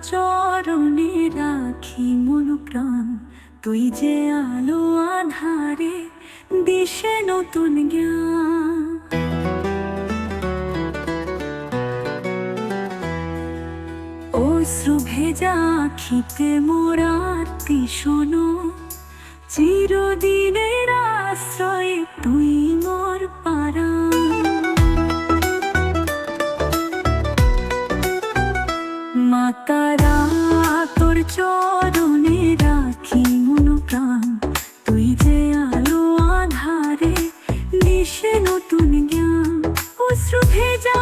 চরণে রাখি মন প্রাণ, তুই যে আলো আধারে দিশে নতুন জ্ঞান। অশ্রু ভেজা আখিতে মোরা আরতি শোনো, চিরদিনের আশ্রয়ে তুই মোর পরাণ। মা তারা তোর চরণে রাখি মন প্রাণ, তুই যে আলো আধারে দিশে নতুন জ্ঞান। অশ্রু ভেজা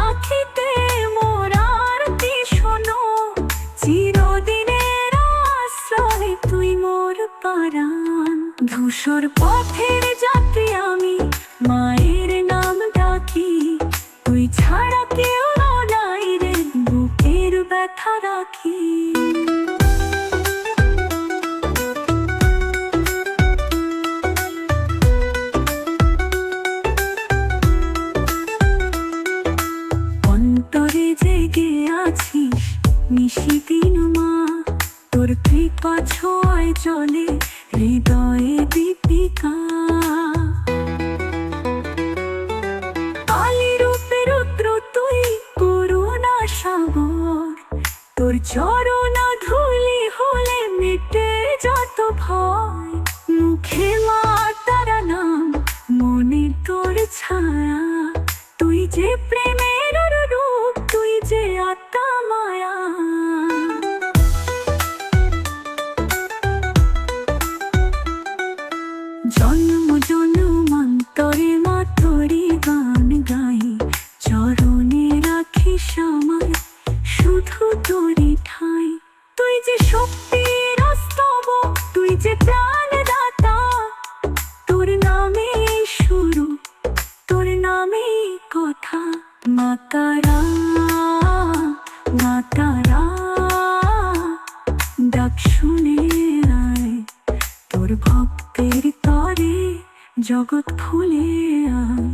আখিতে মোর আরতি শোনো, চিরদিনের আশ্রয়ে তুই মোর পরাণ। ধূসর পথের যাত্রী আমি, মায়ের নাম ডাকি, তুই ছাড়া কেউ নাই রে, বুকের ব্যথা রাখি। অন্তরে জেগে আছিস নিশিদিন মা, তোর কৃপা ছোঁয়ায় চলে হৃদয়ে দীপিকা। কালী রূপে রুদ্র তুই করুণা সাগর, তোর চরণ ধুলি হলে মিটে যত ভয়। মুখে মা তারা নাম, মনে তোর ছায়া, তুই যে প্রেমের রূপ, তুই যে আত্মা মায়া। জন্ম জন্মান্তরে মা তোরি গান গাই, চরণে রাখিস আমায় শুধু তোরি ঠাঁই। তুই যে শক্তির স্তবক, তুই যে প্রাণদাতা, তোর নামে শুরু, তোর নামে কথা। মা তারা, মা তারা, ডাক শুনে আয়, তোর ভক্তের তরে জগৎ খুলে আয়।